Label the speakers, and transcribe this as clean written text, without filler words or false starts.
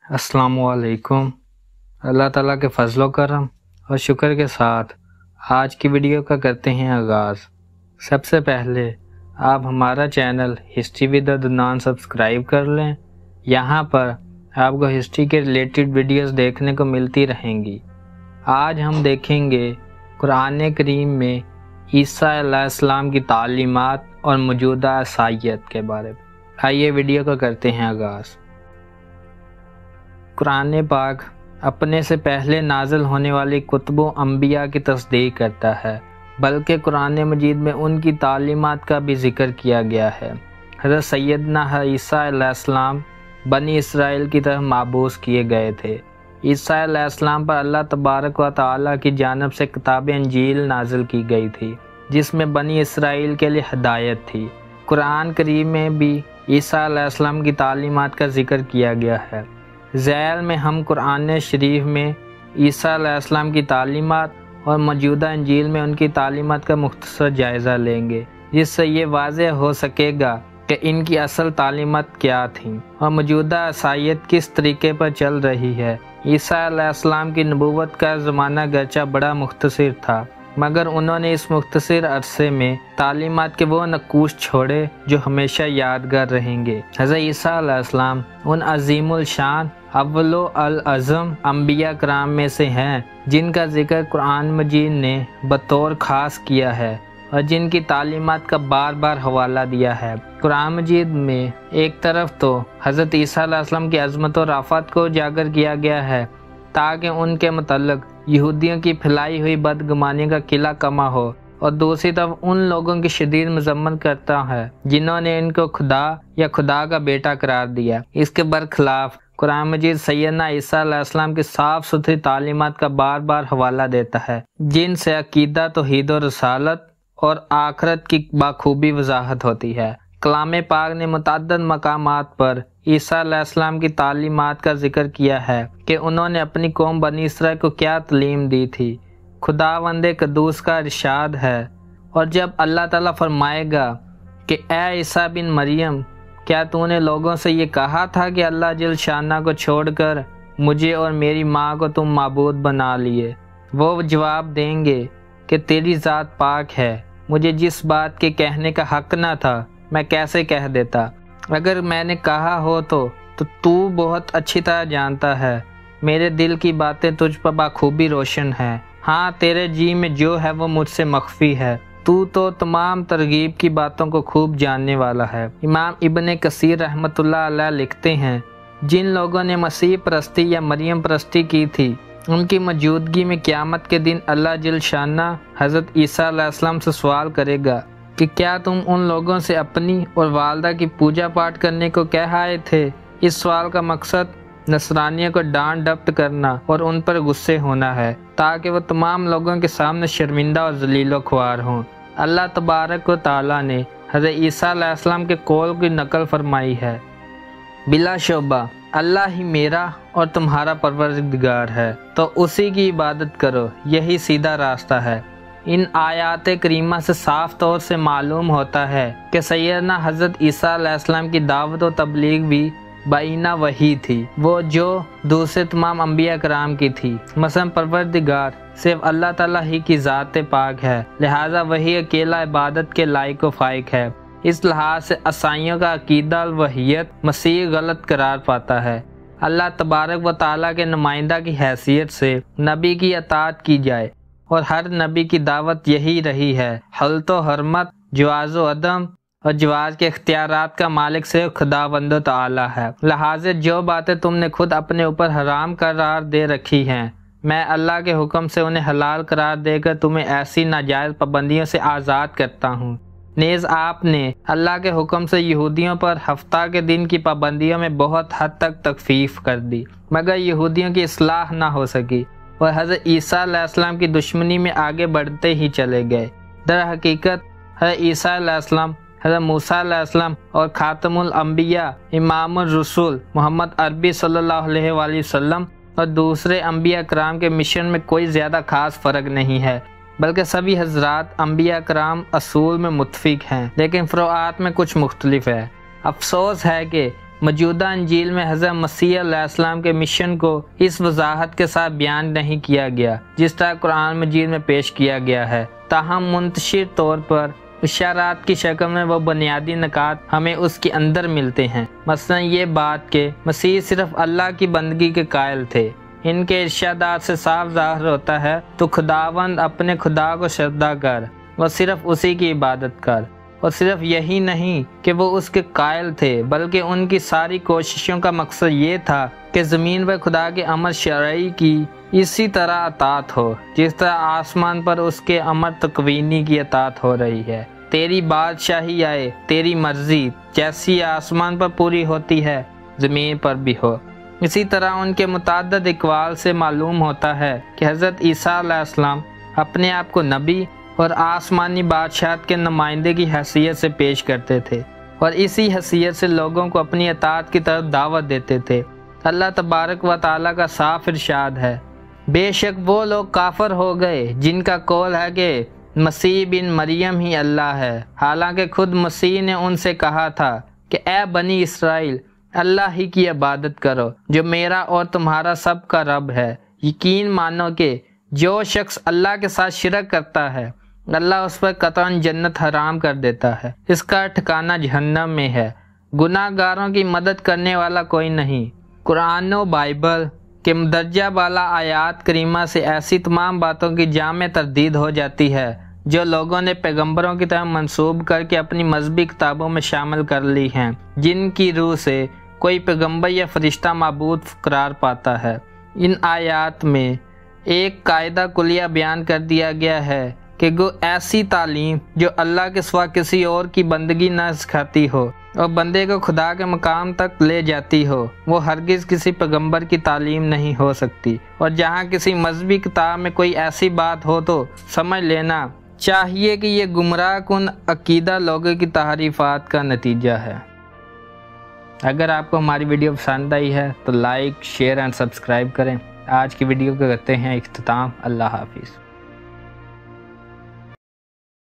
Speaker 1: अस्सलाम वालेकुम। अल्लाह ताला के फजलो करम और शुक्र के साथ आज की वीडियो का करते हैं आगाज़। सबसे पहले आप हमारा channel history with Adnan subscribe कर लें। यहाँ पर आपको हिस्ट्री के रिलेटेड वीडियोस देखने को मिलती रहेंगी। आज हम देखेंगे कुरान करीम में ईसा अलैहिस्सलाम की तालीमात और मौजूदा ईसाईयत के बारे में। आइए वीडियो को करते हैं आगाज़। कुरान पाक अपने से पहले नाज़िल होने वाली कुतुबों अंबिया की तस्दीक करता है, बल्कि कुरान मजीद में उनकी तालीमात का भी ज़िक्र किया गया है। हज़रत सैयदना ईसा अलैहिस्सलाम बनी इसराइल की तरफ माबूस किए गए थे। ईसा अलैहिस्सलाम पर अल्लाह तबारक व तआला की जानिब से किताब इंजील नाज़िल की गई थी, जिसमें बनी इसराइल के लिए हिदायत थी। कुरान करीम में भी ईसा अलैहिस्सलाम की तालीमात का ज़िक्र किया गया है। ज़ैल में हम कुरान शरीफ में ईसा अलैहिस्सलाम की तालीमात और मौजूदा इंजील में उनकी तालीमात का मुख्तसर जायज़ा लेंगे, जिससे ये वाज़ेह हो सकेगा कि इनकी असल तालीमात क्या थीं और मौजूदा ईसाईयत किस तरीके पर चल रही है। ईसा अलैहिस्सलाम की नबूवत का ज़माना गर्चा बड़ा मुख्तसर था, मगर उन्होंने इस मुख्तसर अरसे में तालीमात के वो नकूश छोड़े जो हमेशा यादगार रहेंगे। हज़रत ईसा अलैहिस्सलाम उन अज़ीमुल शान अव्वलो अल अज़म अंबिया कराम में से हैं, जिनका जिक्र कुरान मजीद ने बतौर ख़ास किया है और जिनकी तालीमात का बार बार हवाला दिया है। कुरान मजीद में एक तरफ तो हज़रत ईसा अलैहिस्सलाम की अज़मत और आफ़त को उजागर किया गया है, ताकि उनके मुतल्लिक़ यहूदियों की फैलाई हुई बदगुमानी का किला कमा हो, और दूसरी तरफ उन लोगों की शदीद मज़म्मत करता है जिन्होंने इनको खुदा या खुदा का बेटा करार दिया। इसके बरखिलाफ कुरान मजीद सैयदना ईसा अलैहिस्सलाम की साफ़ सुथरी तालीमात का बार बार हवाला देता है, जिनसे अकीदा तौहीद और रसालत और आखरत की बाखूबी वजाहत होती है। कलाम पाक ने मुतअद्दिद मकामात पर ईसा अलैहिस्सलाम की तालीमात का जिक्र किया है कि उन्होंने अपनी कौम बनी इसराइल को क्या तालीम दी थी। खुदावंद कद्दूस का इरशाद है, और जब अल्लाह ताला फरमाएगा कि ए ईसा बिन मरियम, क्या तूने लोगों से ये कहा था कि अल्लाह जल शाना को छोड़कर मुझे और मेरी माँ को तुम माबूद बना लिए? वो जवाब देंगे कि तेरी ज़ात पाक है, मुझे जिस बात के कहने का हक़ न था मैं कैसे कह देता। अगर मैंने कहा हो तो तू बहुत अच्छी तरह जानता है, मेरे दिल की बातें तुझ पर बाखूबी रोशन हैं। हाँ, तेरे जी में जो है वो मुझसे मख्फी है, तू तो तमाम तरगीब की बातों को खूब जानने वाला है। इमाम इब्न कसीर रहमतुल्लाह अलैह लिखते हैं, जिन लोगों ने मसीह परस्ती या मरियम परस्ती की थी, उनकी मौजूदगी में क़यामत के दिन अल्लाह जल शाना हज़रत ईसा अलैहिस्सलाम से सवाल करेगा कि क्या तुम उन लोगों से अपनी और वालदा की पूजा पाठ करने को कह आए थे? इस सवाल का मकसद नसरानियों को डांट डपट करना और उन पर गुस्से होना है, ताकि वो तमाम लोगों के सामने शर्मिंदा और जलीलो ख्वार हों। अल्लाह तबारक व तआला ने हज़रत ईसा अलैहिस्सलाम के कौल की नकल फरमाई है, बिलाशुबा अल्लाह ही मेरा और तुम्हारा परवरदिगार है, तो उसी की इबादत करो, यही सीधा रास्ता है। इन आयात करीमा से साफ तौर से मालूम होता है कि सैयदना हज़रत ईसा अलैहिस्सलाम की दावत व तबलीग भी बाइना वही थी, वो जो दूसरे तमाम अंबिया कराम की थी। मसलन परवरदिगार सिर्फ अल्लाह ताला ही की ज़ात पाक है, लिहाजा वही अकेला इबादत के लायक व फाइक है। इस लिहाज से ईसाइयों का अकीदा और वहियत मसीह गलत करार पाता है। अल्लाह तबारक व तआला के नुमाइंदा की हैसियत से नबी की अताअत की जाए, और हर नबी की दावत यही रही है। हल्तो हरमत जवाज़ो अदम और जवाज़ के इख्तियारात का मालिक सिर्फ खुदावंद तआला है। लिहाजा जो बातें तुमने खुद अपने ऊपर हराम करार दे रखी हैं, मैं अल्लाह के हुक्म से उन्हें हलाल करार देकर तुम्हें ऐसी नाजायज़ पाबंदियों से आज़ाद करता हूँ। नेज़ आपने अल्लाह के हुक्म से यहूदियों पर हफ्ता के दिन की पाबंदियों में बहुत हद तक तखफीफ कर दी, मगर यहूदियों की इस्लाह ना हो सकी और हज़रत ईसा अलैहिस्सलाम की दुश्मनी में आगे बढ़ते ही चले गए। दर हकीकत हज़रत ईसा अलैहिस्सलाम, हज़रत मूसा अलैहिस्सलाम और खातमुल अंबिया इमामुर रसूल मोहम्मद अरबी सल्लल्लाहु अलैहि वसल्लम और दूसरे अंबिया कराम के मिशन में कोई ज़्यादा खास फ़र्क नहीं है, बल्कि सभी हजरात अंबिया कराम असूल में मुत्फिक हैं, लेकिन फ़ुरूआत में कुछ मुख्तलिफ है। अफसोस है कि موجودہ انجیل میں حضرت مسیح علیہ السلام کے مشن کو اس وضاحت کے ساتھ بیان نہیں کیا گیا جس طرح قرآن مجید میں پیش کیا گیا ہے، تاہم منتشر طور پر اشارات کی شکل میں وہ بنیادی نکات ہمیں اس کے اندر ملتے ہیں۔ مثلا یہ بات کہ مسیح صرف اللہ کی بندگی کے قائل تھے۔ ان کے ارشادات سے صاف ظاہر ہوتا ہے تو خداوند اپنے خدا کو شردا کر اور صرف اسی کی عبادت کر، اور صرف یہی نہیں کہ وہ اس کے قائل تھے بلکہ ان کی ساری کوششوں کا مقصد یہ تھا کہ زمین پر خدا کے امر شرعی کی اسی طرح اطاعت ہو جس طرح آسمان پر اس کے امر تکوینی کی اطاعت ہو رہی ہے۔ تیری بادشاہی آئے، تیری مرضی جیسی آسمان پر پوری ہوتی ہے زمین پر بھی ہو۔ اسی طرح ان کے متعدد اقوال سے معلوم ہوتا ہے کہ حضرت عیسیٰ علیہ السلام اپنے آپ کو نبی اور آسمانی بادشاہت کے نمائندے کی حیثیت سے پیش کرتے تھے، اور اسی حیثیت سے لوگوں کو اپنی اطاعت کی طرف دعوت دیتے تھے۔ اللہ تبارک و تعالیٰ کا صاف ارشاد ہے، بے شک وہ لوگ کافر ہو گئے جن کا قول ہے کہ مسیح بن مریم ہی اللہ ہے، حالانکہ خود مسیح نے ان سے کہا تھا کہ اے بنی اسرائیل، اللہ ہی کی عبادت کرو جو میرا اور تمہارا سب کا رب ہے۔ یقین مانو کہ جو شخص اللہ کے ساتھ شرک کرتا ہے اللہ اس پر قطعاً جنت حرام کر دیتا ہے، اس کا ٹھکانہ جہنم میں ہے۔ گناہ گاروں کی مدد کرنے والا کوئی نہیں۔ قرآن و بائبل کے مندرجہ بالا آیات کریمہ سے ایسی تمام باتوں کی جامع تردید ہو جاتی ہے جو لوگوں نے پیغمبروں کی طرح منسوب کر کے اپنی مذہبی کتابوں میں شامل کر لی ہیں، جن کی روح سے کوئی پیغمبر یا فرشتہ معبود قرار پاتا ہے۔ ان آیات میں ایک قاعدہ کلیہ بیان کر دیا گیا ہے کہ گو ایسی تعلیم جو اللہ کے سوا کسی اور کی بندگی نہ سکھاتی ہو اور بندے کو خدا کے مقام تک لے جاتی ہو، وہ ہرگز کسی پیغمبر کی تعلیم نہیں ہو سکتی۔ اور جہاں کسی مذہبی کتاب میں کوئی ایسی بات ہو تو سمجھ لینا چاہیے کہ یہ گمراہ کن عقیدہ لوگوں کی تحریفات کا نتیجہ ہے۔ اگر آپ کو ہماری ویڈیو پسند آئی ہے تو لائک، شیئر اینڈ سبسکرائب کریں۔ آج کی ویڈیو کو کرتے ہیں اختتام۔ اللہ حافظ۔